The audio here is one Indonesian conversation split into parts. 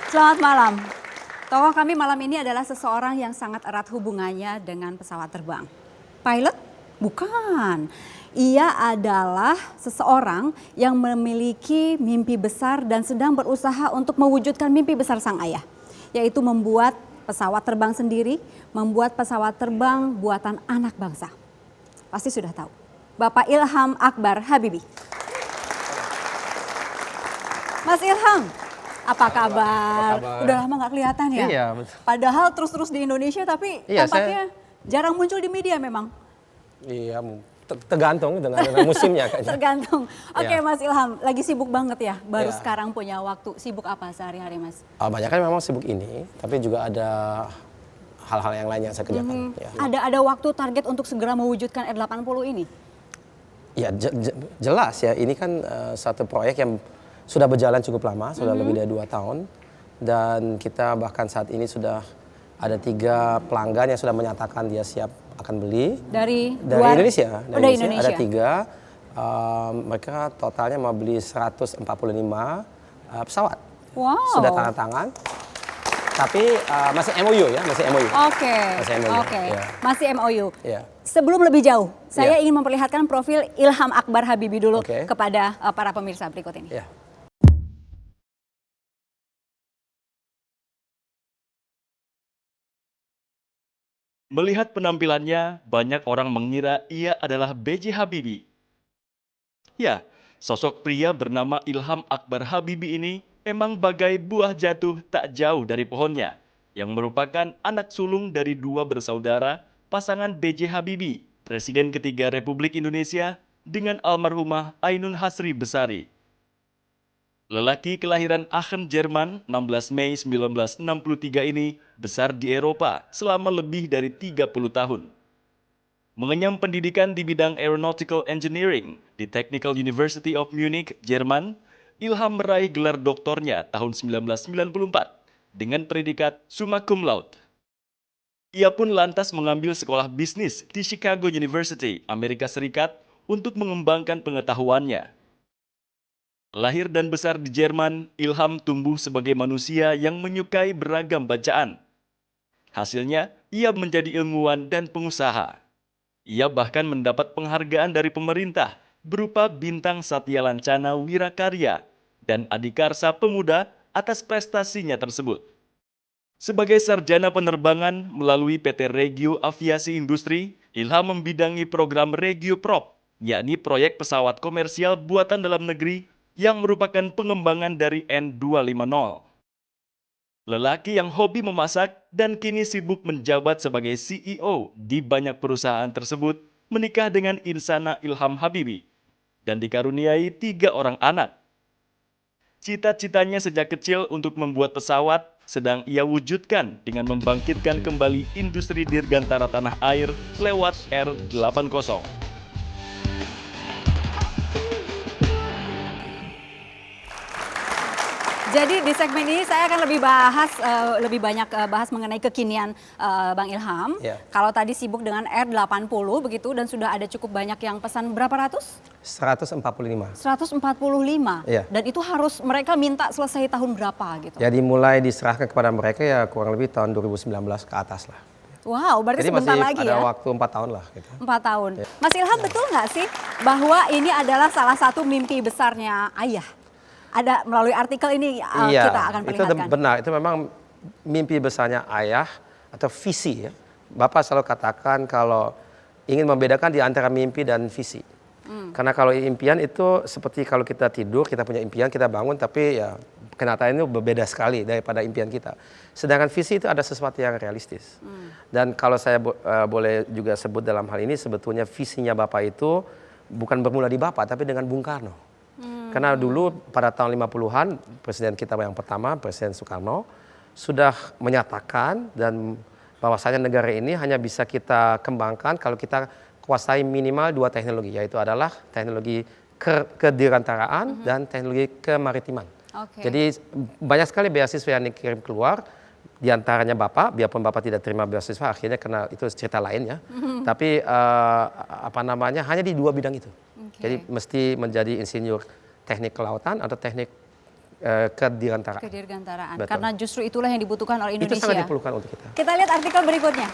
Selamat malam. Tokoh kami malam ini adalah seseorang yang sangat erat hubungannya dengan pesawat terbang. Pilot? Bukan. Ia adalah seseorang yang memiliki mimpi besar dan sedang berusaha untuk mewujudkan mimpi besar sang ayah. Yaitu membuat pesawat terbang sendiri, membuat pesawat terbang buatan anak bangsa. Pasti sudah tahu. Bapak Ilham Akbar Habibie. Mas Ilham, apa kabar? Udah lama nggak kelihatan ya? Iya, betul. Padahal terus-terus di Indonesia tapi Iya, tampaknya jarang muncul di media memang. Iya, tergantung dengan musimnya kayaknya. Tergantung. Oke, Iya. Mas Ilham, lagi sibuk banget ya? Baru Iya. sekarang punya waktu. Sibuk apa sehari-hari, Mas? Banyak kan memang sibuk ini, tapi juga ada hal-hal yang lain yang saya kerjakan. Ya. Ada waktu target untuk segera mewujudkan R80 ini? Ya jelas ya, ini kan satu proyek yang sudah berjalan cukup lama, sudah lebih dari 2 tahun. Dan kita bahkan saat ini sudah ada 3 pelanggan yang sudah menyatakan dia siap akan beli. Dari Indonesia. Dari Indonesia. Ada 3, mereka totalnya mau beli 145 pesawat. Wow. Sudah tanda tangan. Tapi masih MOU ya, masih MOU. Oke, Masih MOU, oke. ya. Masih MOU. Ya. Sebelum lebih jauh, saya Ya. ingin memperlihatkan profil Ilham Akbar Habibie dulu Oke. kepada para pemirsa berikut ini. Ya. Melihat penampilannya, banyak orang mengira ia adalah B.J. Habibie. Ya, sosok pria bernama Ilham Akbar Habibie ini emang bagai buah jatuh tak jauh dari pohonnya, yang merupakan anak sulung dari 2 bersaudara, pasangan B.J. Habibie, Presiden ketiga Republik Indonesia, dengan almarhumah Ainun Hasri Besari. Lelaki kelahiran Aachen, Jerman, 16 Mei 1963 ini besar di Eropa selama lebih dari 30 tahun. Mengenyam pendidikan di bidang Aeronautical Engineering di Technical University of Munich, Jerman, Ilham meraih gelar doktornya tahun 1994 dengan predikat summa cum laude. Ia pun lantas mengambil sekolah bisnis di Chicago University, Amerika Serikat untuk mengembangkan pengetahuannya. Lahir dan besar di Jerman, Ilham tumbuh sebagai manusia yang menyukai beragam bacaan. Hasilnya, ia menjadi ilmuwan dan pengusaha. Ia bahkan mendapat penghargaan dari pemerintah berupa Bintang Satya Lancana Wirakarya dan Adikarsa Pemuda atas prestasinya tersebut. Sebagai sarjana penerbangan melalui PT Regio Aviasi Industri, Ilham membidangi program Regio Prop, yakni proyek pesawat komersial buatan dalam negeri yang merupakan pengembangan dari N250. Lelaki yang hobi memasak dan kini sibuk menjabat sebagai CEO di banyak perusahaan tersebut, menikah dengan Insana Ilham Habibie dan dikaruniai 3 orang anak. Cita-citanya sejak kecil untuk membuat pesawat sedang ia wujudkan dengan membangkitkan kembali industri dirgantara tanah air lewat R80. Jadi di segmen ini saya akan lebih banyak bahas mengenai kekinian Bang Ilham. Ya. Kalau tadi sibuk dengan R80 begitu dan sudah ada cukup banyak yang pesan berapa ratus? 145. 145. Iya. Dan itu harus mereka minta selesai tahun berapa gitu. Ya dimulai diserahkan kepada mereka ya kurang lebih tahun 2019 ke atas lah. Wow, berarti Jadi sebentar masih lagi ada ya. waktu 4 tahun lah. Gitu. 4 tahun. Mas Ilham, betul nggak sih bahwa ini adalah salah satu mimpi besarnya ayah? Ada melalui artikel ini kita akan perlihatkan. Itu benar, itu memang mimpi besarnya ayah atau visi ya. Bapak selalu katakan kalau ingin membedakan di antara mimpi dan visi. Karena kalau impian itu seperti kalau kita tidur, kita punya impian, kita bangun, tapi ya kenyataannya itu berbeda sekali daripada impian kita. Sedangkan visi itu ada sesuatu yang realistis. Dan kalau saya boleh juga sebut dalam hal ini, sebetulnya visinya Bapak itu bukan bermula di Bapak, tapi dengan Bung Karno. Karena dulu pada tahun 50-an, Presiden kita yang pertama, Presiden Soekarno, sudah menyatakan dan bahwasanya negara ini hanya bisa kita kembangkan kalau kita kuasai minimal 2 teknologi, yaitu adalah teknologi kedirgantaraan dan teknologi kemaritiman. Jadi banyak sekali beasiswa yang dikirim keluar, diantaranya Bapak, biarpun Bapak tidak terima beasiswa, akhirnya karena itu cerita lain ya. Tapi hanya di 2 bidang itu. Jadi mesti menjadi insinyur teknik kelautan atau teknik kedirgantaraan. Kedirgantaraan. Betul. Karena justru itulah yang dibutuhkan oleh Itu Indonesia. sangat diperlukan untuk kita. Kita lihat artikel berikutnya.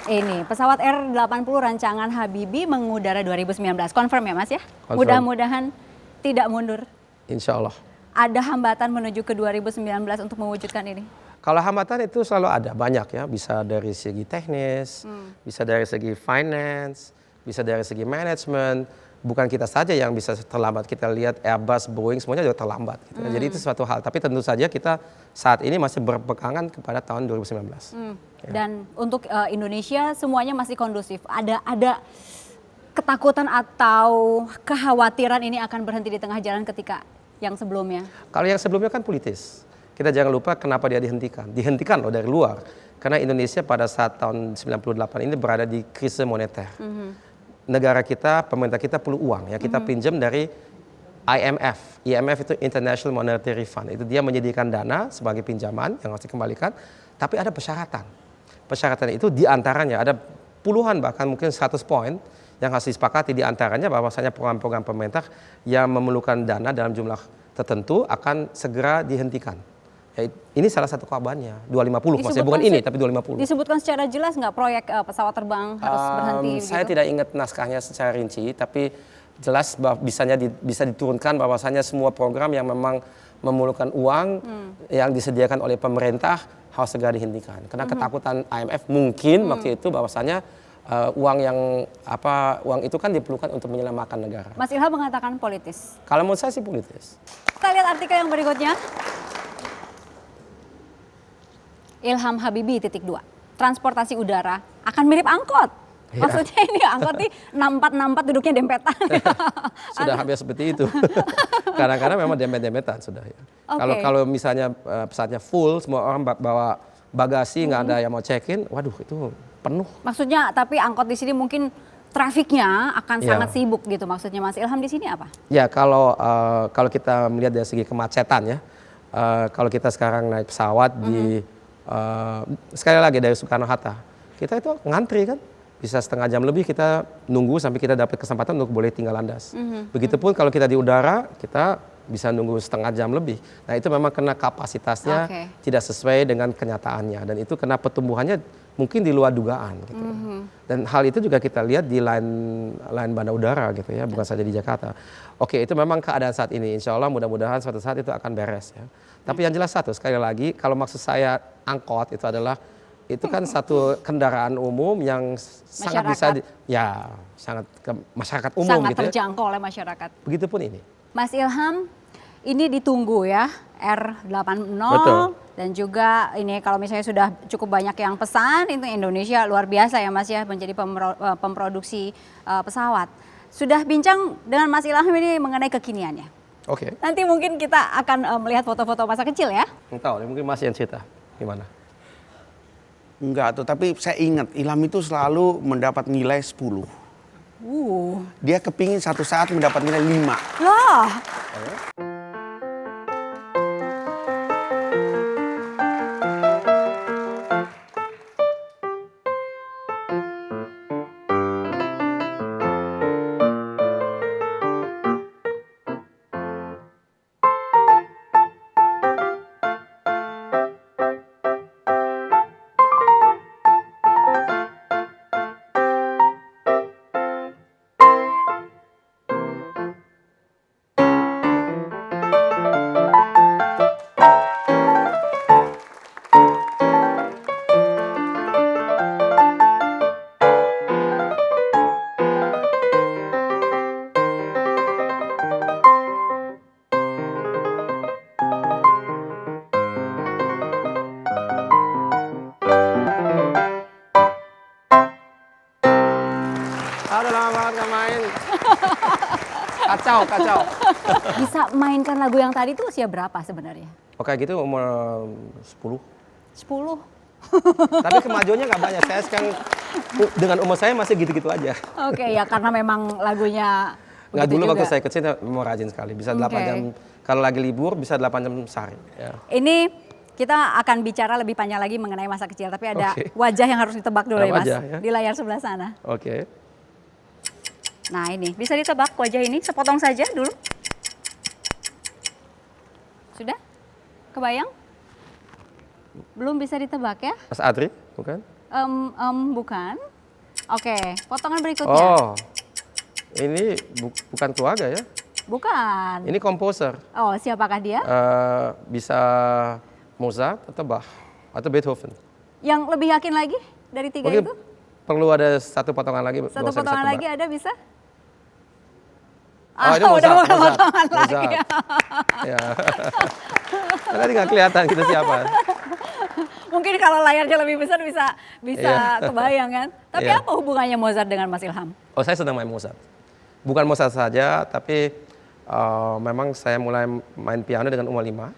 Ini pesawat R80 rancangan Habibie mengudara 2019. Confirm ya Mas ya? Confirm. Mudah-mudahan tidak mundur. Insya Allah. Ada hambatan menuju ke 2019 untuk mewujudkan ini? Kalau hambatan itu selalu ada, banyak ya. Bisa dari segi teknis, bisa dari segi finance, bisa dari segi manajemen. Bukan kita saja yang bisa terlambat. Kita lihat Airbus, Boeing semuanya juga terlambat. Gitu. Jadi itu suatu hal. Tapi tentu saja kita saat ini masih berpegangan kepada tahun 2019. Ya. Dan untuk Indonesia semuanya masih kondusif. Ada ketakutan atau kekhawatiran ini akan berhenti di tengah jalan ketika yang sebelumnya? Kalau yang sebelumnya kan politis. Kita jangan lupa kenapa dia dihentikan. Dihentikan loh dari luar. Karena Indonesia pada saat tahun 98 ini berada di krisis moneter. Negara kita, pemerintah kita perlu uang ya. Kita pinjam dari IMF. IMF itu International Monetary Fund. Itu dia menyediakan dana sebagai pinjaman yang harus dikembalikan. Tapi ada persyaratan. Persyaratan itu diantaranya ada puluhan bahkan mungkin 100 poin yang harus disepakati, diantaranya bahwasanya program-program pemerintah yang memerlukan dana dalam jumlah tertentu akan segera dihentikan. Ya, ini salah satu kabarnya 250 maksudnya bukan ini tapi 250. Disebutkan secara jelas nggak proyek pesawat terbang harus berhenti? Saya tidak ingat naskahnya secara rinci, tapi jelas bisa diturunkan bahwasanya semua program yang memang memerlukan uang yang disediakan oleh pemerintah harus segera dihentikan. Karena ketakutan IMF mungkin waktu itu bahwasanya uang itu kan diperlukan untuk menyelamatkan negara. Mas Ilham mengatakan politis. Kalau menurut saya sih politis. Kita lihat artikel yang berikutnya. Ilham Habibie _2. Transportasi udara akan mirip angkot. Ya. Maksudnya ini angkot nih nampak duduknya dempetan. Sudah hampir seperti itu. Kadang-kadang memang dempet-dempetan sudah ya. Okay. Kalau misalnya pesawatnya full, semua orang bawa bagasi, nggak ada yang mau check-in, waduh itu penuh. Maksudnya tapi angkot di sini mungkin trafiknya akan Ya. sangat sibuk gitu. Maksudnya Mas Ilham di sini apa? Ya kalau kita melihat dari segi kemacetan ya, kalau kita sekarang naik pesawat sekali lagi dari Soekarno-Hatta, kita itu ngantri kan, bisa setengah jam lebih kita nunggu sampai kita dapat kesempatan untuk boleh tinggal landas. Begitupun kalau kita di udara, kita bisa nunggu setengah jam lebih. Nah itu memang karena kapasitasnya tidak sesuai dengan kenyataannya, dan itu karena pertumbuhannya mungkin di luar dugaan gitu. Dan hal itu juga kita lihat di line bandar udara gitu ya, bukan saja di Jakarta. Oke, itu memang keadaan saat ini. Insya Allah mudah-mudahan suatu saat itu akan beres ya. Tapi yang jelas satu, sekali lagi, kalau maksud saya angkot itu adalah itu kan satu kendaraan umum yang sangat bisa sangat ke masyarakat umum sangat gitu ya. terjangkau oleh masyarakat. Begitupun ini. Mas Ilham, ini ditunggu ya R80. Betul. Dan juga ini kalau misalnya sudah cukup banyak yang pesan, itu Indonesia luar biasa ya Mas ya, menjadi pemproduksi pesawat. Sudah bincang dengan Mas Ilham ini mengenai kekiniannya. Oke. Nanti mungkin kita akan melihat foto-foto masa kecil ya. Tahu, mungkin Mas yang cerita gimana? Enggak tuh, tapi saya ingat Ilham itu selalu mendapat nilai 10. Dia kepingin satu saat mendapat nilai 5. Loh. Aduh lama banget nggak main. Kacau. Bisa mainkan lagu yang tadi tuh usia berapa sebenarnya? Oke gitu umur 10. 10. Tapi kemajuannya nggak banyak. Saya sekarang dengan umur saya masih gitu-gitu aja. Oke ya, karena memang lagunya Nggak, begitu dulu juga. waktu saya kecil mau rajin sekali. Bisa 8 jam, kalau lagi libur bisa 8 jam sehari. Ya. Ini kita akan bicara lebih panjang lagi mengenai masa kecil, tapi ada Oke. wajah yang harus ditebak dulu Ada ya Mas, wajah, ya. di layar sebelah sana. Oke. Nah ini, bisa ditebak wajah ini, sepotong saja dulu. Sudah? Kebayang? Belum bisa ditebak ya? Mas Adri, bukan? Bukan. Oke, potongan berikutnya. Oh, ini bukan keluarga ya? Bukan. Ini komposer. Oh, siapakah dia? Bisa Mozart atau Bach atau Beethoven. Yang lebih yakin lagi dari tiga Mungkin itu? perlu ada satu potongan lagi. Satu baru saya bisa potongan tebak. lagi ada bisa? Oh, itu udah Mozart, bukan Mozart, potongan lagi. Mozart. Ya. Tadi nggak kelihatan kita siapa. Mungkin kalau layarnya lebih besar bisa Iya. kebayang kan. Tapi Iya. apa hubungannya Mozart dengan Mas Ilham? Oh, saya sedang main Mozart. Bukan Mozart saja, tapi memang saya mulai main piano dengan umur 5.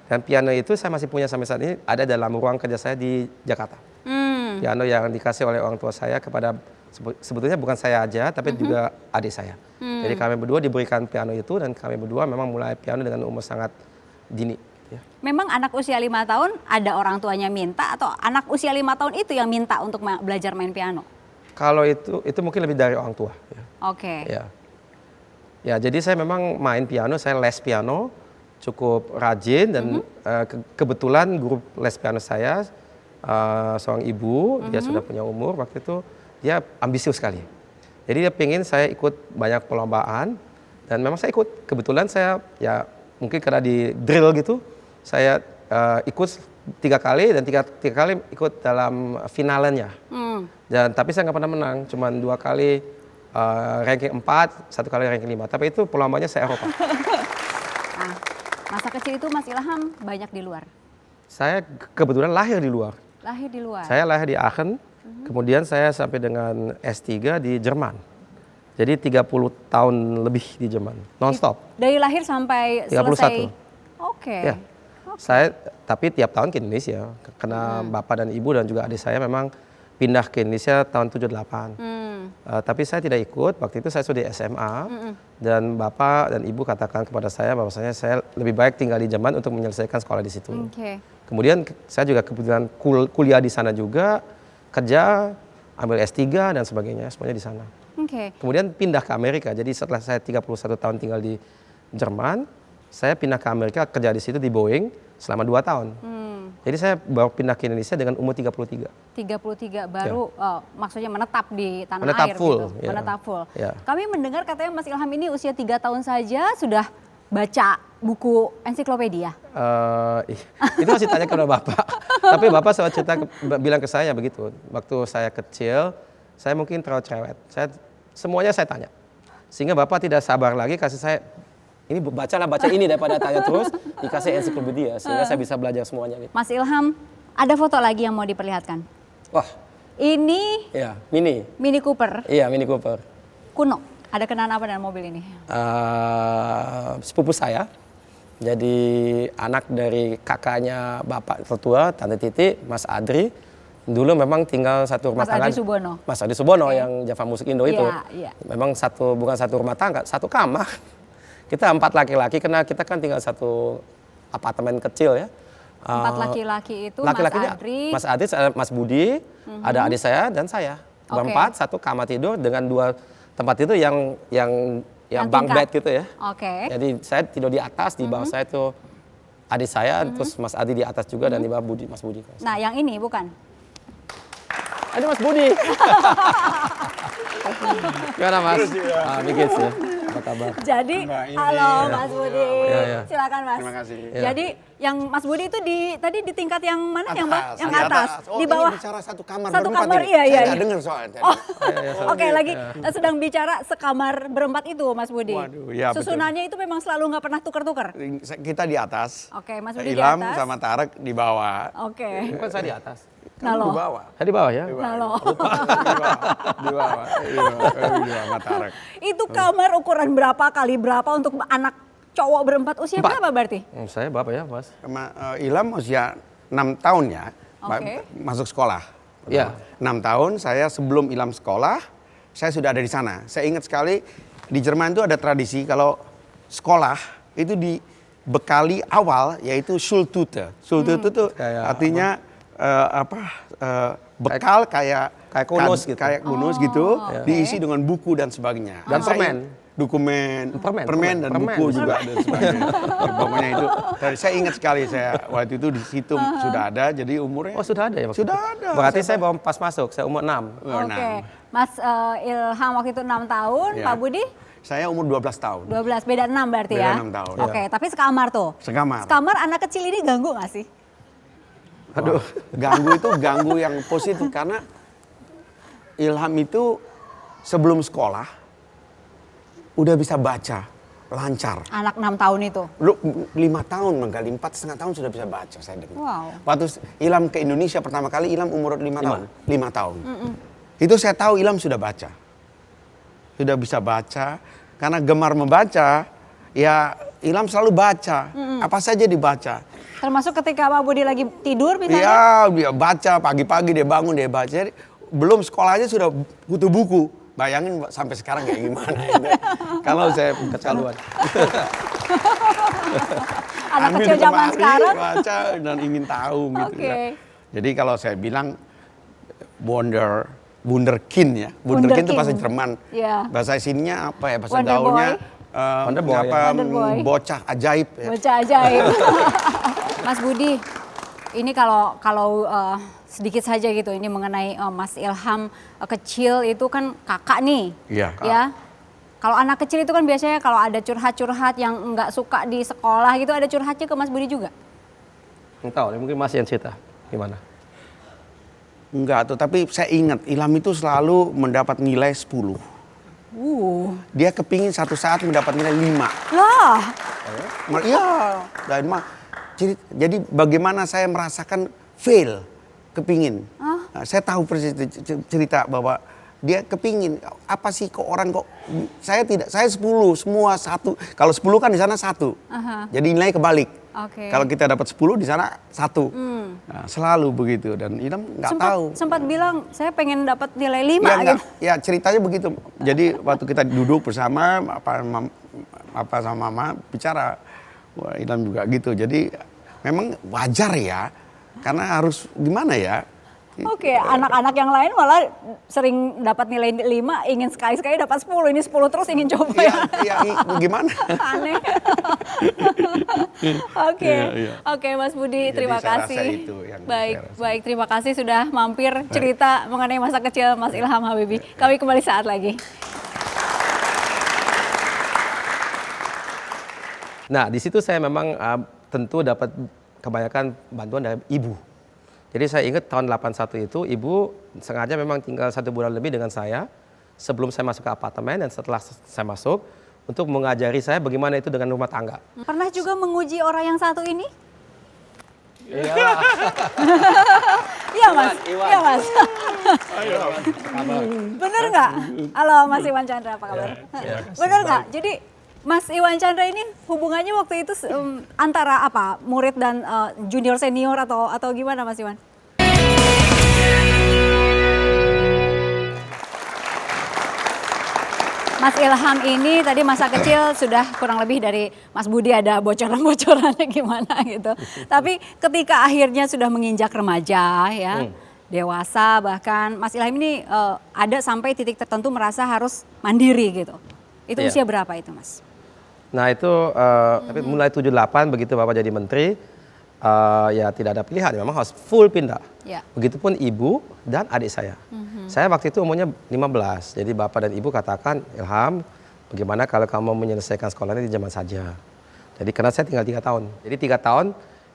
Dan piano itu saya masih punya sampai saat ini, ada dalam ruang kerja saya di Jakarta. Piano yang dikasih oleh orang tua saya kepada, sebetulnya bukan saya aja, tapi juga adik saya. Jadi kami berdua diberikan piano itu, dan kami berdua memang mulai piano dengan umur sangat dini. Ya. Memang anak usia 5 tahun ada orang tuanya minta, atau anak usia 5 tahun itu yang minta untuk belajar main piano? Kalau itu mungkin lebih dari orang tua. Ya. Oke. Ya, jadi saya memang main piano, saya les piano cukup rajin, dan kebetulan guru les piano saya seorang ibu, dia sudah punya umur waktu itu, dia ambisius sekali. Jadi dia pengen saya ikut banyak perlombaan, dan memang saya ikut. Kebetulan saya ya mungkin karena di drill gitu, saya ikut 3 kali, dan tiga kali ikut dalam finalnya. Dan tapi saya nggak pernah menang, cuma 2 kali ranking 4, 1 kali ranking 5. Tapi itu perlombanya se-Eropa. Nah, masa kecil itu Mas Ilham banyak di luar? Saya kebetulan lahir di luar. Lahir di luar? Saya lahir di Aachen, kemudian saya sampai dengan S3 di Jerman. Jadi 30 tahun lebih di Jerman, non-stop. Dari lahir sampai 31. selesai? Oke. Ya. Saya tapi tiap tahun ke Indonesia, karena bapak dan ibu dan juga adik saya memang pindah ke Indonesia tahun 78. Tapi saya tidak ikut, waktu itu saya sudah di SMA, dan bapak dan ibu katakan kepada saya bahwasanya saya lebih baik tinggal di Jerman untuk menyelesaikan sekolah di situ. Kemudian saya juga kebetulan kuliah di sana juga, kerja, ambil S3 dan sebagainya, semuanya di sana. Kemudian pindah ke Amerika, jadi setelah saya 31 tahun tinggal di Jerman, saya pindah ke Amerika, kerja di situ di Boeing selama 2 tahun. Jadi saya baru pindah ke Indonesia dengan umur 33. 33 baru maksudnya menetap di tanah Menetap air full, gitu. ya. Menetap full. Ya. Kami mendengar katanya Mas Ilham ini usia 3 tahun saja sudah baca buku ensiklopedia. Itu masih tanya kepada bapak. Tapi bapak selalu bilang ke saya begitu. Waktu saya kecil, saya mungkin terlalu cerewet. Semuanya saya tanya. Sehingga bapak tidak sabar lagi kasih saya, ini baca ini daripada tanya terus, dikasih ensiklopedia. Sehingga saya bisa belajar semuanya. Gitu. Mas Ilham, ada foto lagi yang mau diperlihatkan. Wah. Ini Iya, Mini Cooper. Iya, Mini Cooper. Kuno. Ada kenaan apa dengan mobil ini? Sepupu saya. Jadi anak dari kakaknya bapak tertua, Tante Titi, Mas Adri. Dulu memang tinggal satu rumah tangga. Mas Adri Subono yang Java Musik Indo itu. Memang bukan satu rumah tangga, satu kamar. Kita 4 laki-laki, karena kita kan tinggal satu apartemen kecil ya. 4 laki-laki itu Mas Adri, Mas Budi, ada adik saya dan saya. Berempat, satu kamar tidur dengan 2 tempat tidur yang bunk bed gitu ya. Jadi saya tidur di atas, di bawah saya itu adik saya, terus Mas Adi di atas juga, dan di bawah Mas Budi. Nah, yang ini bukan? Ada Mas Budi. Gimana Mas? Mikir sih. Apa kabar? Jadi, halo Mas Budi. Silakan Mas. Terima kasih. Jadi yang Mas Budi itu tadi di tingkat yang mana? Atas, yang atas. Oh, di bawah. ini bicara satu kamar Satu berempat kamar, ini. iya. Saya nggak dengar soalnya. Oke, lagi sedang bicara sekamar berempat itu Mas Budi. Waduh, ya, Susunannya itu memang selalu nggak pernah tuker-tuker. Kita di atas. Oke, Mas Budi di Ilham atas. sama Tarek di bawah. Oke. Bukan saya di atas. Kamu di bawah. Saya di bawah ya? Halo. Di bawah sama Tarek. Itu kamar ukuran berapa kali berapa untuk anak cowok berempat? Usia berapa berarti? Saya bapak ya, Mas. Ilham usia 6 tahun ya, masuk sekolah. Iya. 6 tahun, saya sebelum Ilham sekolah, saya sudah ada di sana. Saya ingat sekali, di Jerman itu ada tradisi kalau sekolah itu dibekali awal, yaitu Schultüte. Schultüte itu artinya bekal kayak kunus gitu. Kayak kunus gitu, diisi dengan buku dan sebagainya. Dan permen. dokumen, Permen, dan permen. buku juga dan sebagainya. Ya, pokoknya itu. Saya ingat sekali saya waktu itu di situ sudah ada, jadi umurnya. Oh sudah ada ya waktu Sudah itu? ada. Berarti saya baru pas masuk, saya umur 6. Oke. Mas Ilham waktu itu 6 tahun, Ya. Pak Budi Saya umur 12 tahun. 12, beda 6 berarti Beda ya? 6 tahun. Oke, tapi sekamar tuh? Sekamar. Sekamar anak kecil ini ganggu gak sih? Aduh, ganggu yang positif karena Ilham itu sebelum sekolah udah bisa baca lancar. Anak 6 tahun itu? Lu 5 tahun menggali 4,5 tahun sudah bisa baca saya dengar. Wow. Waktu Ilham ke Indonesia pertama kali Ilham umur 5 tahun. 5 tahun. Itu saya tahu Ilham sudah baca. Sudah bisa baca karena gemar membaca, ya Ilham selalu baca. Apa saja dibaca. Termasuk ketika Pak Budi lagi tidur misalnya? Iya, dia baca pagi-pagi dia bangun dia baca. Jadi, belum sekolahnya sudah kutu buku. Bayangin sampai sekarang kayak gimana itu. Kalau saya kecaluan. Anak Ambil kecil zaman lemari, sekarang? baca dan ingin tahu gitu. Oke. Ya. Jadi kalau saya bilang Wunderkind ya. Wunderkind itu bahasa Jerman. Iya. Bahasa sininya apa ya? Bahasa Wonder gaulnya Wonder Boy, ya. Wonder Boy. bocah ajaib ya. Baca ajaib. Mas Budi, ini kalau sedikit saja gitu ini mengenai Mas Ilham kecil itu kan kakak nih. Iya, Kak. Ya. Kalau anak kecil itu kan biasanya kalau ada curhat-curhat yang nggak suka di sekolah gitu ada curhatnya ke Mas Budi juga? Entah, mungkin Mas yang cerita. Gimana? Enggak tuh, tapi saya ingat Ilham itu selalu mendapat nilai 10. Dia kepingin satu saat mendapat nilai 5. Lah, Iya, dan jadi bagaimana saya merasakan fail, kepingin. Nah, saya tahu persis cerita bahwa dia kepingin apa sih kok orang kok saya tidak, saya 10 semua 1. Kalau 10 kan di sana 1. Jadi nilai kebalik. Oke. Kalau kita dapat 10 di sana 1. Nah, selalu begitu dan Ilham nggak tahu. sempat bilang saya pengen dapat nilai 5 Ya, gitu. enggak, ya ceritanya begitu. Jadi waktu kita duduk bersama apa sama mama bicara, wah Ilham juga gitu. Jadi memang wajar ya, karena harus gimana ya? Oke, anak-anak yang lain malah sering dapat nilai 5, ingin sekali-sekali dapat 10. Ini 10 terus ingin coba ya. Iya, gimana? Aneh. Oke, Iya. Oke, Mas Budi, Jadi terima saya rasa kasih. itu yang Baik, saya rasa. baik, terima kasih sudah mampir cerita mengenai masa kecil Mas Ilham Habibie. Kami kembali saat lagi. Nah, di situ saya memang tentu dapat kebanyakan bantuan dari ibu. Jadi saya ingat tahun 81 itu ibu sengaja memang tinggal 1 bulan lebih dengan saya sebelum saya masuk ke apartemen dan setelah saya masuk untuk mengajari saya bagaimana itu dengan rumah tangga. Pernah juga menguji orang yang satu ini? Iya. Iya Mas, iya Mas. Bener nggak? Halo Mas Iwan Chandra, apa kabar? Bener nggak? Jadi Mas Iwan Chandra ini hubungannya waktu itu antara apa? Murid dan junior senior atau gimana Mas Iwan? Mas Ilham ini tadi masa kecil sudah kurang lebih dari Mas Budi ada bocoran-bocorannya gimana gitu. Tapi ketika akhirnya sudah menginjak remaja ya, dewasa bahkan Mas Ilham ini ada sampai titik tertentu merasa harus mandiri gitu. Itu Iya. usia berapa itu Mas? Nah itu tapi mulai 78 begitu Bapak jadi menteri ya tidak ada pilihan, memang harus full pindah. Ya. Begitupun ibu dan adik saya. Saya waktu itu umurnya 15, jadi Bapak dan Ibu katakan, Ilham bagaimana kalau kamu menyelesaikan sekolahnya di zaman saja. Jadi karena saya tinggal 3 tahun, jadi 3 tahun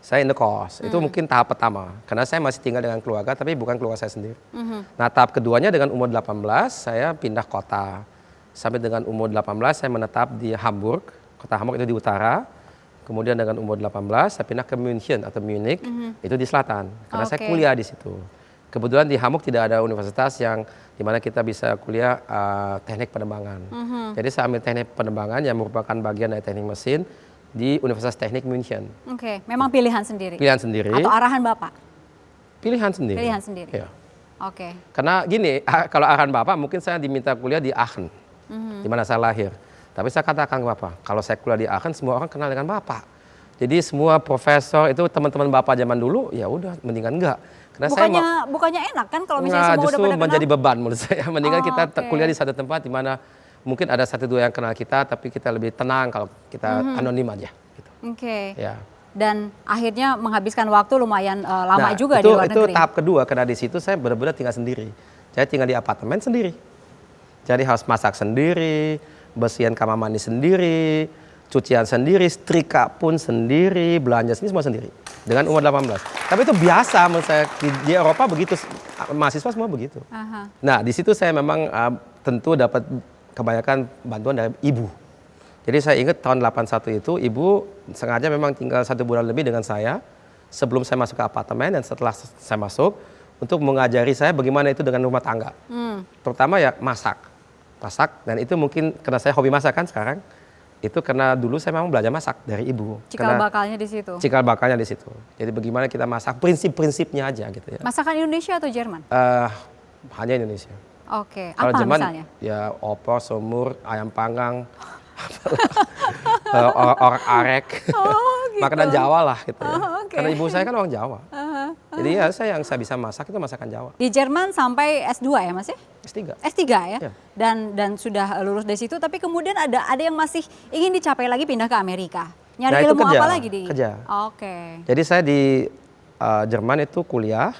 saya indekos, itu mungkin tahap pertama. Karena saya masih tinggal dengan keluarga tapi bukan keluarga saya sendiri. Nah tahap keduanya dengan umur 18 saya pindah kota. Sampai dengan umur 18 saya menetap di Hamburg, kota Hamburg itu di utara. Kemudian dengan umur 18 saya pindah ke München atau Munich, itu di selatan. Karena saya Oke. kuliah di situ. Kebetulan di Hamburg tidak ada universitas yang dimana kita bisa kuliah teknik penerbangan. Jadi saya ambil teknik penerbangan yang merupakan bagian dari teknik mesin di Universitas Teknik München. Oke, memang pilihan sendiri. Pilihan sendiri. Atau arahan Bapak? Pilihan sendiri. Pilihan sendiri. Iya. Oke. Karena gini, kalau arahan Bapak mungkin saya diminta kuliah di Aachen, di mana saya lahir. Tapi saya katakan ke Bapak, kalau saya kuliah di Aachen semua orang kenal dengan Bapak. Jadi semua profesor itu teman-teman Bapak zaman dulu, ya udah mendingan enggak. Karena Bukannya enak kan kalau misalnya Nggak, semua udah justru pada kenal? menjadi beban menurut saya. Mendingan kita Oke. kuliah di satu tempat di mana mungkin ada satu dua yang kenal kita, tapi kita lebih tenang kalau kita anonim aja. Gitu. Oke. Ya. Dan akhirnya menghabiskan waktu lumayan lama juga itu, di luar negeri. Itu tahap kedua, karena di situ saya benar-benar tinggal sendiri. Saya tinggal di apartemen sendiri. Jadi harus masak sendiri, bersihin kamar mandi sendiri, cucian sendiri, setrika pun sendiri, belanja sendiri, semua sendiri. Dengan umur 18. Tapi itu biasa menurut saya, di Eropa begitu, mahasiswa semua begitu. Aha. Nah di situ saya memang tentu dapat kebanyakan bantuan dari ibu. Jadi saya ingat tahun 81 itu ibu sengaja memang tinggal 1 bulan lebih dengan saya sebelum saya masuk ke apartemen dan setelah saya masuk untuk mengajari saya bagaimana itu dengan rumah tangga. Terutama ya masak dan itu mungkin karena saya hobi masak kan sekarang. Itu karena dulu saya memang belajar masak dari ibu. Cikal bakalnya di situ. Cikal bakalnya di situ. Jadi bagaimana kita masak, prinsip-prinsipnya aja gitu ya. Masakan Indonesia atau Jerman? Hanya Indonesia. Oke, Kalau apa Jerman misalnya? ya opor, semur, ayam panggang, orang arek, gitu. makanan Jawa lah gitu ya. Oke. Karena ibu saya kan orang Jawa. Jadi ya yang saya bisa masak itu masakan Jawa. Di Jerman sampai S2 ya Mas ya? S3. S3 ya? Ya. Dan sudah lulus dari situ, tapi kemudian ada yang masih ingin dicapai lagi pindah ke Amerika. Nyari Nah, itu ilmu kerja, apa lagi di? kerja. Oke. Jadi saya di Jerman itu kuliah,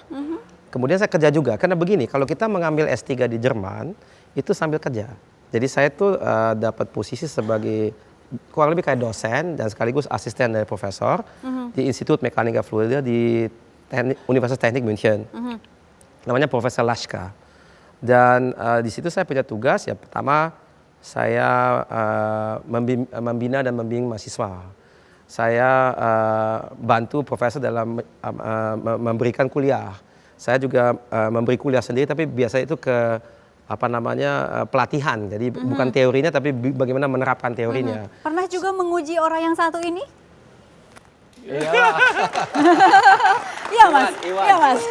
kemudian saya kerja juga. Karena begini, kalau kita mengambil S3 di Jerman, itu sambil kerja. Jadi saya tuh dapat posisi sebagai kurang lebih kayak dosen dan sekaligus asisten dari profesor di Institut Mechanica Fluida di Universitas Teknik München. Namanya Profesor Laschka. Dan di situ saya punya tugas, ya pertama saya membina dan membimbing mahasiswa. Saya bantu profesor dalam memberikan kuliah. Saya juga memberi kuliah sendiri, tapi biasa itu ke pelatihan. Jadi bukan teorinya, tapi bagaimana menerapkan teorinya. Pernah juga menguji orang yang satu ini? Iya. Iya Mas, Iwan. iya Mas.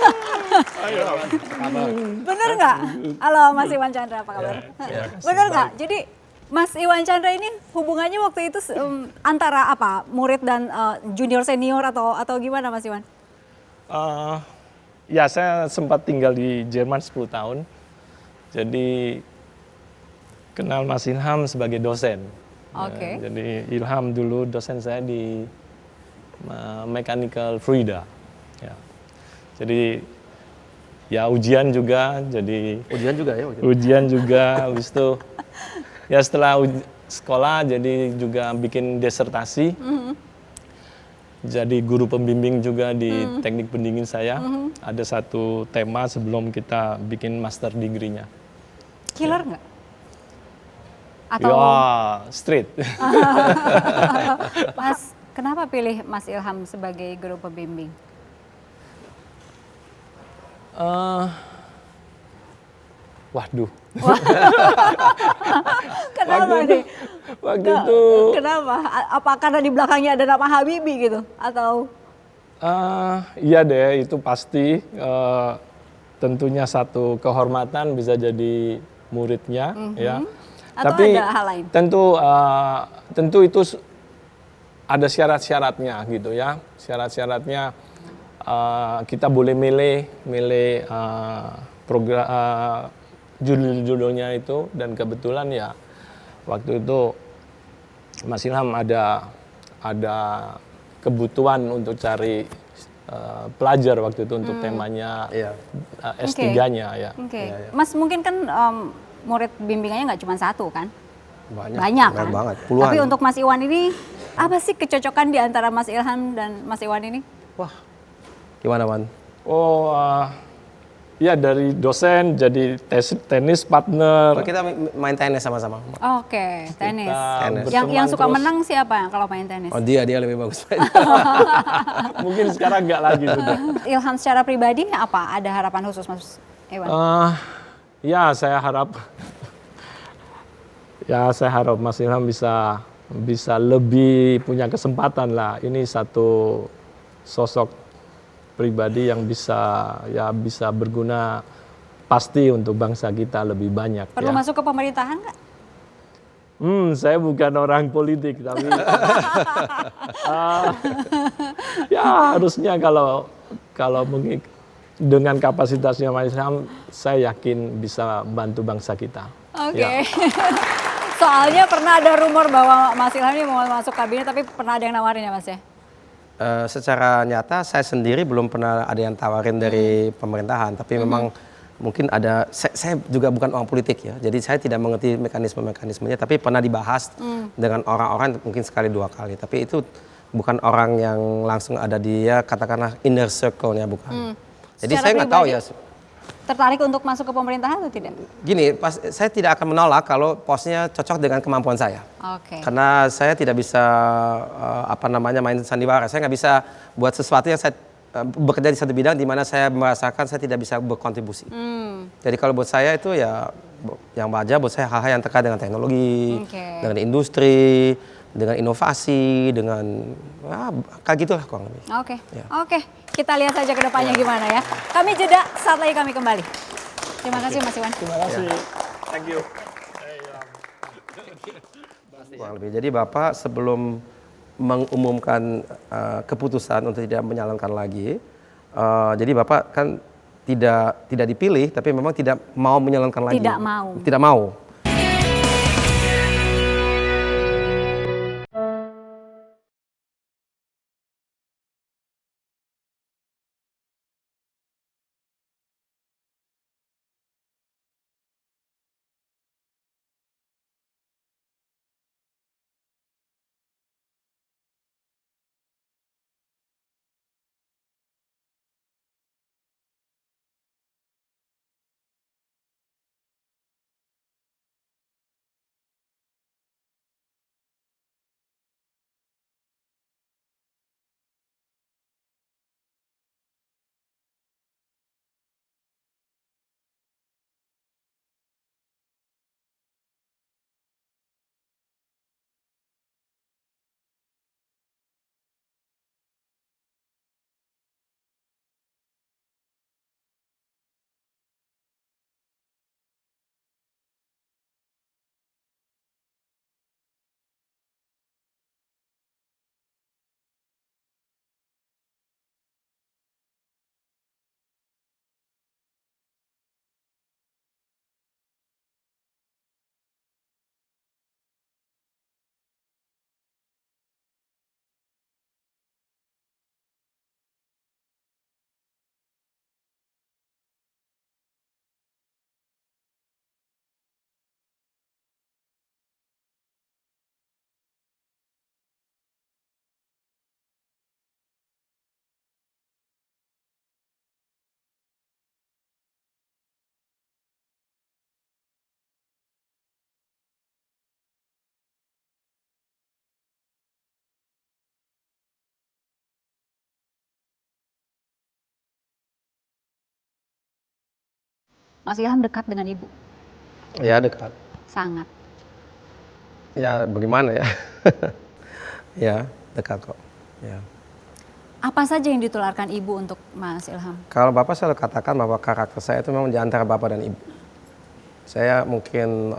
Bener nggak? Halo Mas Iwan Chandra, apa kabar? Bener nggak? Jadi Mas Iwan Chandra ini hubungannya waktu itu antara apa? Murid dan junior senior atau gimana Mas Iwan? Ya saya sempat tinggal di Jerman 10 tahun. Jadi kenal Mas Ilham sebagai dosen. Oke. Ya, jadi Ilham dulu dosen saya di Mechanical Fluida. Ya. Jadi ya ujian juga, jadi Ujian juga ya? Waktu itu? ujian juga, habis itu ya setelah sekolah jadi juga bikin disertasi. Jadi guru pembimbing juga di teknik pendingin saya. Ada satu tema sebelum kita bikin master degree-nya. Killer nggak? Atau Ya, straight. Mas, kenapa pilih Mas Ilham sebagai guru pembimbing? Waduh. Kenapa nih? Waktu itu Kenapa? Apa karena di belakangnya ada nama Habibie gitu? Atau iya deh, itu pasti tentunya satu kehormatan bisa jadi muridnya, ya. Atau Tapi ada hal lain? tentu itu ada syarat-syaratnya gitu ya. Syarat-syaratnya kita boleh milih program judul-judulnya itu, dan kebetulan ya waktu itu Mas Ilham ada kebutuhan untuk cari pelajar waktu itu untuk temanya S3-nya ya. Oke. Mas mungkin kan murid bimbingannya nggak cuma satu kan? Banyak kan? banget, puluhan. Tapi untuk Mas Iwan ini, apa sih kecocokan di antara Mas Ilham dan Mas Iwan ini? Wah, gimana Wan? Oh, ya dari dosen jadi tenis partner. Kita main tenis sama-sama. Oke, tenis. Tenis. Yang suka terus. menang siapa kalau main tenis? Oh dia lebih bagus. Mungkin sekarang enggak lagi sudah. Ilham secara pribadi apa? Ada harapan khusus Mas Iwan? Ya saya harap Mas Ilham bisa lebih punya kesempatan lah. Ini satu sosok pribadi yang bisa berguna pasti untuk bangsa kita lebih banyak. Perlu ya. masuk ke pemerintahan nggak? Saya bukan orang politik, tapi ya harusnya kalau mungkin dengan kapasitasnya Mas Ilham, saya yakin bisa bantu bangsa kita. Oke. Ya. Soalnya pernah ada rumor bahwa Mas Ilham ini mau masuk kabinet, tapi pernah ada yang nawarin ya Mas ya? Secara nyata saya sendiri belum pernah ada yang tawarin dari pemerintahan, tapi memang mungkin ada, saya juga bukan orang politik ya, jadi saya tidak mengerti mekanismenya, tapi pernah dibahas dengan orang-orang mungkin sekali dua kali, tapi itu bukan orang yang langsung ada dia katakanlah inner circle-nya, bukan. Jadi Secara saya nggak tahu ya. Tertarik untuk masuk ke pemerintahan atau tidak? Gini, saya tidak akan menolak kalau posnya cocok dengan kemampuan saya. Oke. Karena saya tidak bisa main sandiwara. Saya nggak bisa buat sesuatu yang saya bekerja di satu bidang di mana saya merasakan saya tidak bisa berkontribusi. Jadi kalau buat saya itu ya yang wajar buat saya hal-hal yang terkait dengan teknologi, dengan industri, dengan inovasi, dengan kayak gitulah kurang lebih. Oke. Oke, kita lihat saja ke depannya gimana ya. Kami jeda, saat lagi kami kembali. Terima kasih Mas Iwan. Terima kasih. Thank you. Kurang lebih. Jadi Bapak sebelum mengumumkan keputusan untuk tidak menyalonkan lagi, jadi Bapak kan tidak dipilih, tapi memang tidak mau menyalonkan lagi. Tidak mau. Tidak mau. Mas Ilham dekat dengan Ibu? Ya dekat. Sangat. Ya bagaimana ya? Ya dekat kok. Ya. Apa saja yang ditularkan Ibu untuk Mas Ilham? Kalau Bapak selalu katakan bahwa karakter saya itu memang di antara Bapak dan Ibu. Saya mungkin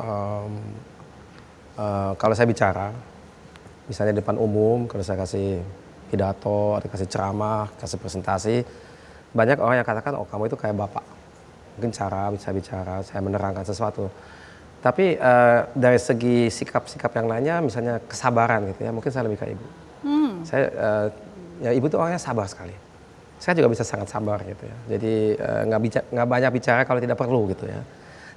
kalau saya bicara, misalnya di depan umum, kalau saya kasih pidato, atau kasih ceramah, kasih presentasi, banyak orang yang katakan, oh kamu itu kayak Bapak. Mungkin cara bisa bicara, saya menerangkan sesuatu. Tapi dari segi sikap-sikap yang lainnya, misalnya kesabaran gitu ya, mungkin saya lebih kayak Ibu. Saya, ya Ibu tuh orangnya sabar sekali. Saya juga bisa sangat sabar gitu ya. Jadi nggak banyak bicara kalau tidak perlu gitu ya.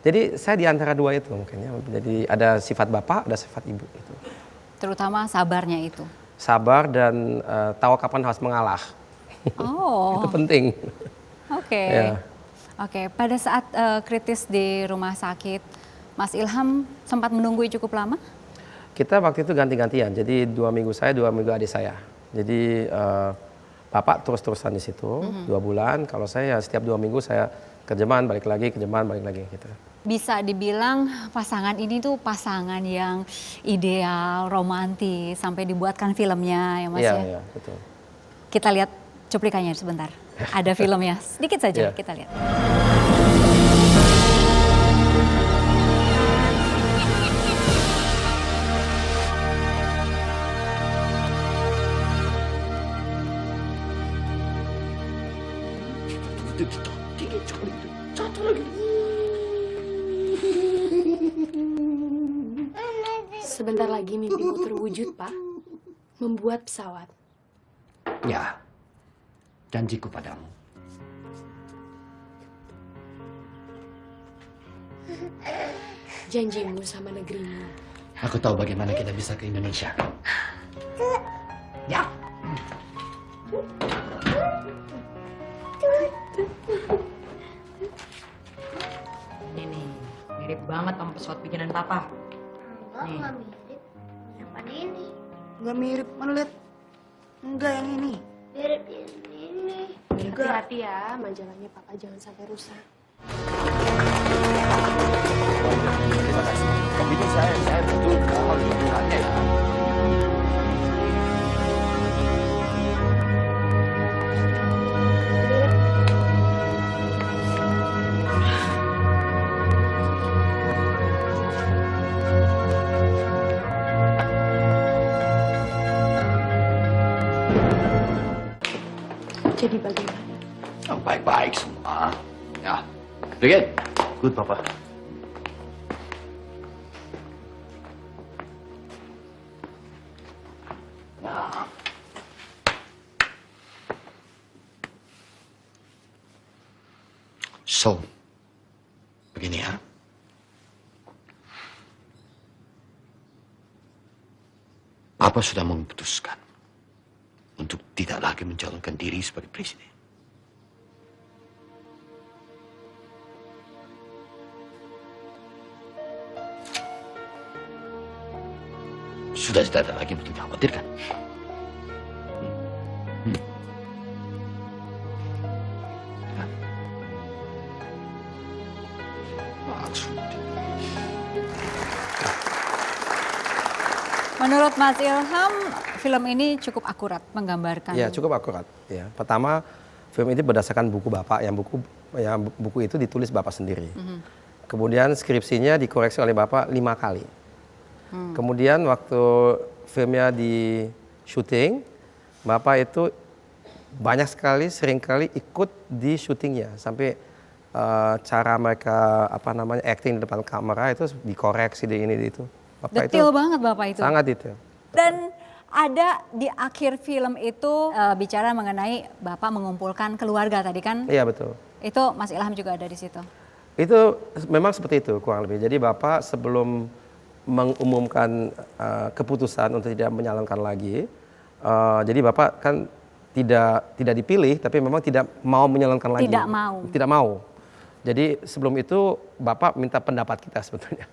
Jadi saya di antara dua itu mungkin ya. Jadi ada sifat Bapak, ada sifat Ibu gitu. Terutama sabarnya itu. Sabar dan tahu kapan harus mengalah. Oh. Itu penting. Oke. Ya. Oke, pada saat kritis di rumah sakit, Mas Ilham sempat menunggu cukup lama? Kita waktu itu ganti-gantian, jadi 2 minggu saya, 2 minggu adik saya. Jadi Bapak terus-terusan di situ, 2 bulan. Kalau saya setiap 2 minggu saya ke Jerman, balik lagi gitu. Bisa dibilang pasangan ini tuh pasangan yang ideal, romantis, sampai dibuatkan filmnya ya Mas ya? Iya, betul. Kita lihat cuplikannya sebentar. Ada filmnya, sedikit saja kita lihat. Hello, Sebentar lagi mimpiku terwujud, Pak. Membuat pesawat. Ya, janjiku padamu. Janjimu sama negerimu. Aku tahu bagaimana kita bisa ke Indonesia. Ya. Ini mirip banget sama pesawat bikinan papa. Nih. Enggak mirip. Yang mana ini? Nggak mirip, mana lihat? Enggak yang ini. Mirip ini. Hati-hati ya, majalahnya Papa jangan sampai rusak. Terima kasih. Tapi ini saya betul mohon dukungannya ya. Jadi bagaimana? Yang baik-baik semua. Ya. Begit. Good, Papa. Nah. So, begini ya. Papa sudah memutuskan untuk tidak lagi mencalonkan diri sebagai presiden. Sudah tidak ada lagi untuk dikhawatirkan. Ya. Maksud. Menurut Mas Ilham, film ini cukup akurat menggambarkan. Ya, cukup akurat. Ya, pertama film ini berdasarkan buku Bapak yang buku itu ditulis Bapak sendiri. Kemudian skripsinya dikoreksi oleh Bapak 5 kali. Kemudian waktu filmnya di syuting, Bapak itu banyak sekali, sering kali ikut di syutingnya sampai cara mereka acting di depan kamera itu dikoreksi di ini di itu. Bapak Detail itu banget Bapak itu. sangat detail. Dan ada di akhir film itu bicara mengenai Bapak mengumpulkan keluarga tadi kan? Iya betul. Itu Mas Ilham juga ada di situ. Itu memang seperti itu kurang lebih. Jadi Bapak sebelum mengumumkan keputusan untuk tidak menyalonkan lagi, jadi Bapak kan tidak dipilih, tapi memang tidak mau menyalonkan lagi. Tidak mau. Tidak mau. Jadi sebelum itu Bapak minta pendapat kita sebetulnya.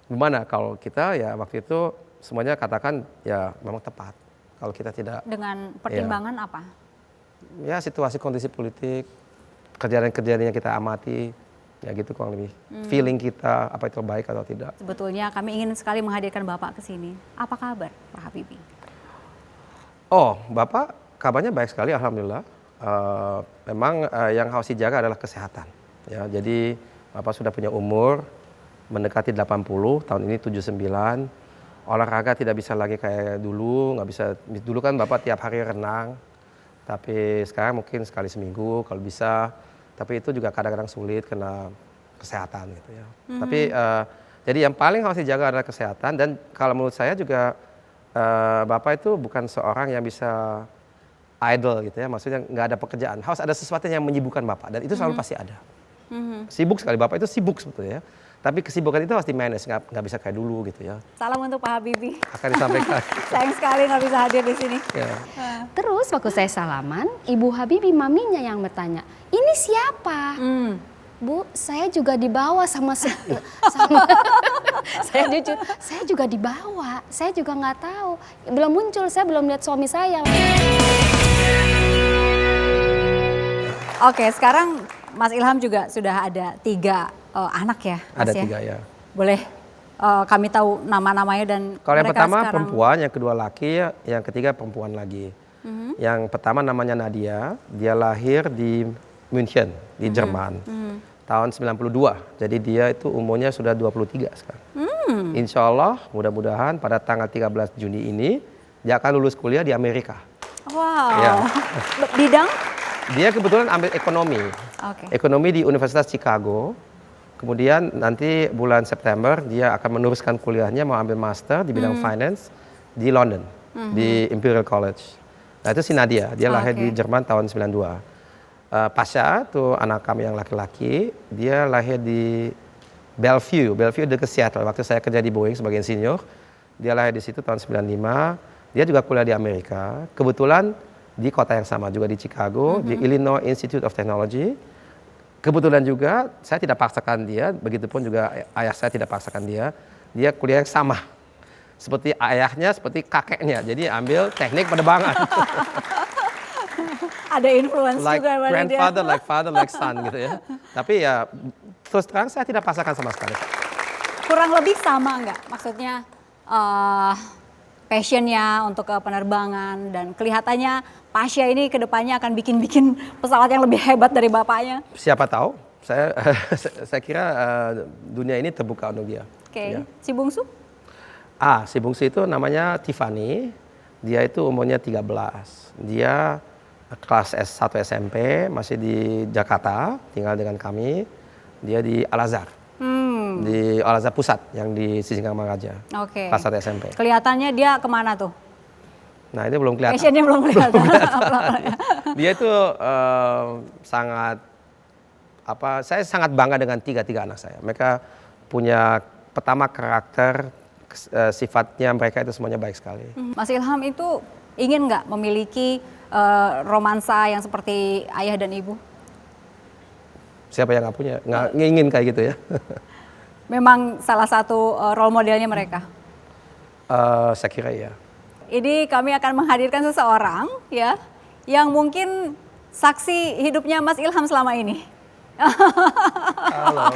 Gimana kalau kita ya waktu itu semuanya katakan ya memang tepat. Kalau kita tidak. Dengan pertimbangan apa? Ya situasi kondisi politik, kejadian-kejadian yang kita amati, ya gitu kurang lebih. Feeling kita apa itu baik atau tidak. Sebetulnya kami ingin sekali menghadirkan Bapak ke sini. Apa kabar Pak Habibie? Oh, Bapak kabarnya baik sekali, alhamdulillah. Memang yang harus dijaga adalah kesehatan. Ya, jadi Bapak sudah punya umur mendekati 80, tahun ini 79. Olahraga tidak bisa lagi kayak dulu, nggak bisa. Dulu kan Bapak tiap hari renang, tapi sekarang mungkin sekali seminggu kalau bisa. Tapi itu juga kadang-kadang sulit karena kesehatan gitu ya. Tapi jadi yang paling harus dijaga adalah kesehatan, dan kalau menurut saya juga Bapak itu bukan seorang yang bisa idle gitu ya, maksudnya nggak ada pekerjaan. Harus ada sesuatu yang menyibukkan Bapak, dan itu selalu pasti ada. Sibuk sekali, Bapak itu sibuk sebetulnya ya. Tapi kesibukan itu harus di-manage, nggak bisa kayak dulu gitu ya. Salam untuk Pak Habibie. Akan disampaikan. Sayang sekali nggak bisa hadir di sini. Ya. Terus waktu saya salaman, Ibu Habibie maminya yang bertanya, ini siapa? Bu, saya juga dibawa sama saya jujur, saya juga dibawa, saya juga nggak tahu, belum muncul, saya belum lihat suami saya. Oke, sekarang Mas Ilham juga sudah ada 3 anak ya, Mas Ada ya? 3 ya. Boleh kami tahu nama-namanya dan Kalau yang mereka pertama sekarang... perempuan, yang kedua laki, yang ketiga perempuan lagi. Yang pertama namanya Nadia, dia lahir di München, di Jerman. Tahun 92, jadi dia itu umurnya sudah 23 sekarang. Insya Allah mudah-mudahan pada tanggal 13 Juni ini dia akan lulus kuliah di Amerika. Wow, Ya. Bidang? Dia kebetulan ambil ekonomi. Oke. Ekonomi di Universitas Chicago. Kemudian nanti bulan September dia akan meneruskan kuliahnya, mau ambil master di bidang finance di London, di Imperial College. Nah itu si Nadia, dia lahir di Jerman tahun 92. Pasha tuh anak kami yang laki-laki, dia lahir di Bellevue dekat Seattle. Waktu saya kerja di Boeing sebagai insinyur, dia lahir di situ tahun 95. Dia juga kuliah di Amerika, kebetulan di kota yang sama juga di Chicago, di Illinois Institute of Technology. Kebetulan juga saya tidak paksakan dia, begitupun juga ayah saya tidak paksakan dia. Dia kuliah yang sama, seperti ayahnya, seperti kakeknya. Jadi ambil teknik penerbangan. Ada influence Like juga pada grandfather, dia. like father, like son gitu ya. Tapi ya terus terang saya tidak paksakan sama sekali. Kurang lebih sama nggak? Maksudnya passionnya untuk penerbangan dan kelihatannya Pasha ini kedepannya akan bikin pesawat yang lebih hebat dari bapaknya. Siapa tahu? Saya kira dunia ini terbuka untuk dia. Oke, Ya. si bungsu? Si bungsu itu namanya Tiffany. Dia itu umurnya 13. Dia kelas S1 SMP, masih di Jakarta, tinggal dengan kami. Dia di Al-Azhar. Di Al-Azhar Pusat yang di Sisingamangaraja. Oke. Kelas 1 SMP. Kelihatannya dia kemana tuh? Nah ini belum kelihatan. Passionnya belum kelihatan. Dia itu sangat saya sangat bangga dengan tiga anak saya. Mereka punya pertama karakter, sifatnya mereka itu semuanya baik sekali. Mas Ilham itu ingin nggak memiliki romansa yang seperti ayah dan ibu? Siapa yang nggak punya, nggak ingin kayak gitu ya? Memang salah satu role modelnya mereka. Saya kira iya. Ini kami akan menghadirkan seseorang ya yang mungkin saksi hidupnya Mas Ilham selama ini. Halo.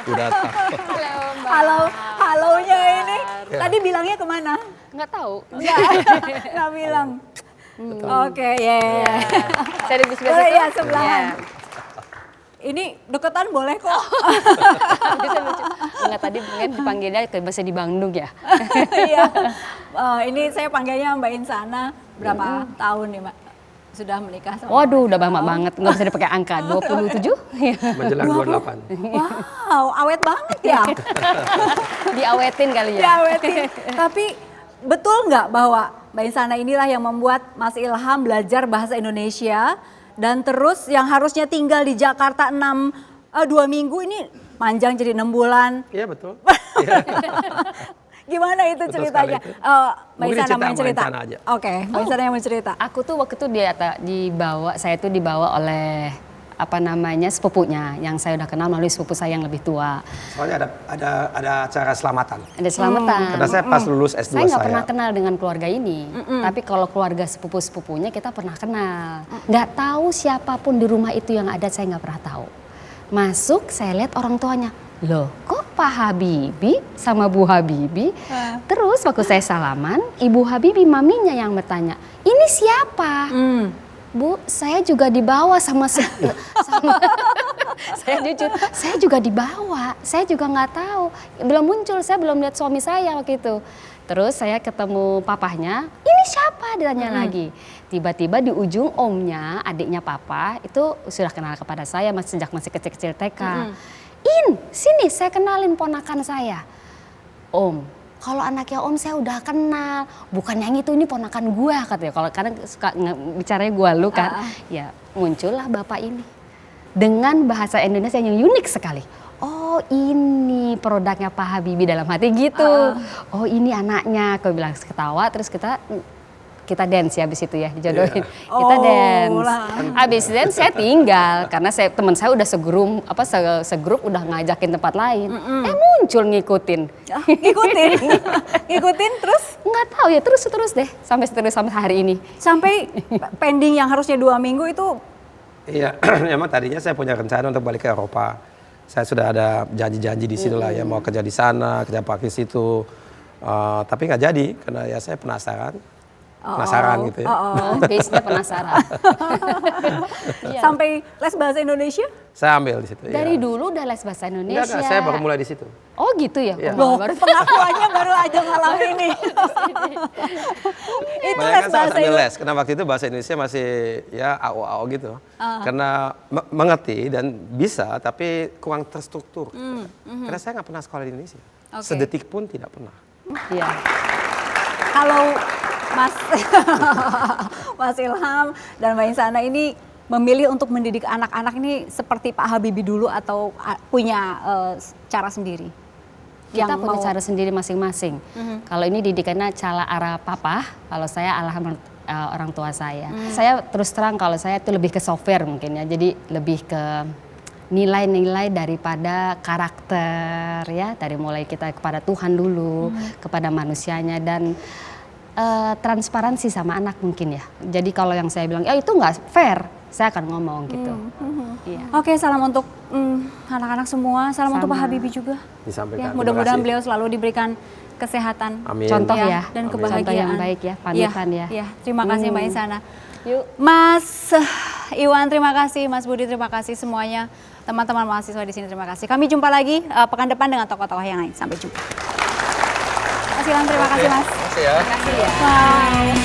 Udah tahu. Halonya ini. Tadi bilangnya kemana? Nggak tahu. Nggak bilang. Oke, ya. Saya di sebelah Boleh situ. ya sebelahan. Ini deketan boleh kok. Bisa lucu. Enggak, tadi mungkin dipanggilnya masih di Bandung ya. Iya. Ini saya panggilnya Mbak Insana. Berapa tahun nih Mbak? Sudah menikah sama Waduh, udah lama banget. Nggak bisa dipakai angka. 27? Menjelang 28. Wow, awet banget ya. Diawetin kali ya. Diawetin. Tapi betul nggak bahwa Mbak Insana inilah yang membuat Mas Ilham belajar bahasa Indonesia dan terus yang harusnya tinggal di Jakarta 2 minggu ini manjang jadi 6 bulan. Iya betul. Gimana itu Betul ceritanya? sekali itu. Mbak Mungkin Insana mau Mbak cerita. Insana aja. Oke, Mbak Insana yang mau cerita. Aku tuh waktu itu dibawa oleh sepupunya yang saya udah kenal melalui sepupu saya yang lebih tua. Soalnya ada acara selamatan. Ada selamatan. Karena saya pas lulus S2 Saya nggak pernah kenal dengan keluarga ini, tapi kalau keluarga sepupu-sepupunya kita pernah kenal. Nggak tahu siapapun di rumah itu yang ada, saya nggak pernah tahu. Masuk, saya lihat orang tuanya. Loh, kok Pak Habibie sama Bu Habibie? Terus waktu saya salaman, Ibu Habibie maminya yang bertanya, ini siapa? Bu, saya juga dibawa sama saya jujur, saya juga dibawa, saya juga nggak tahu, belum muncul, saya belum lihat suami saya waktu itu. Terus saya ketemu papahnya, ini siapa? Ditanya lagi. Tiba-tiba di ujung omnya, adiknya papa itu sudah kenal kepada saya sejak masih kecil-kecil TK. Sini saya kenalin ponakan saya. Om, kalau anaknya Om saya udah kenal, bukan yang itu, ini ponakan gua katanya. Kalau kadang suka bicaranya gua lu kan. Ya, muncullah bapak ini dengan bahasa Indonesia yang unik sekali. Oh, ini produknya Pak Habibie, dalam hati gitu. Oh, ini anaknya. Aku bilang ketawa, terus kita dance ya habis itu ya, dijodohin. Kita dance. Habis dance saya tinggal karena teman saya udah segrup udah ngajakin tempat lain. Muncul ngikutin. Ngikutin terus? Nggak tahu ya, terus deh sampai hari ini. Sampai pending yang harusnya 2 minggu itu. Iya, memang tadinya saya punya rencana untuk balik ke Eropa. Saya sudah ada janji-janji di situ lah ya, mau kerja di sana, kerja pakai situ. Tapi nggak jadi karena ya saya penasaran. penasaran gitu ya. Base-nya penasaran. Iya. Sampai les bahasa Indonesia? Saya ambil di situ. Dari ya. dulu udah les bahasa Indonesia. Enggak, saya baru mulai di situ. Oh gitu ya? Iya. Loh, pengakuannya baru aja malam ini. Itu les Banyak kan saya bahasa ambil Indonesia. les, karena waktu itu bahasa Indonesia masih ya AO gitu. Karena mengerti dan bisa, tapi kurang terstruktur. Karena saya nggak pernah sekolah di Indonesia. Oke. Sedetik pun tidak pernah. Iya. Kalau Mas Ilham dan Mbak Insana ini memilih untuk mendidik anak-anak ini seperti Pak Habibie dulu atau punya cara sendiri? Kita punya cara sendiri masing-masing. Kalau ini didikannya cara arah papa, kalau saya orang tua saya. Saya terus terang kalau saya itu lebih ke software mungkin ya, jadi lebih ke nilai-nilai daripada karakter ya, dari mulai kita kepada Tuhan dulu, kepada manusianya dan transparansi sama anak mungkin ya. Jadi kalau yang saya bilang, ya itu nggak fair, saya akan ngomong gitu. Iya. Oke, salam untuk anak-anak semua, salam untuk Pak Habibie juga. Disampaikan. Ya, mudah-mudahan beliau selalu diberikan kesehatan, Amin. Contoh ya, dan Amin. kebahagiaan. Contoh yang baik ya, panutan ya. Ya, terima kasih Mbak Insana. Yuk. Mas Iwan terima kasih, Mas Budi terima kasih semuanya, teman-teman mahasiswa di sini terima kasih. Kami jumpa lagi pekan depan dengan tokoh-tokoh yang lain. Sampai jumpa. Mas Ilham terima kasih Mas. Terima kasih ya. Terima kasih ya. Bye.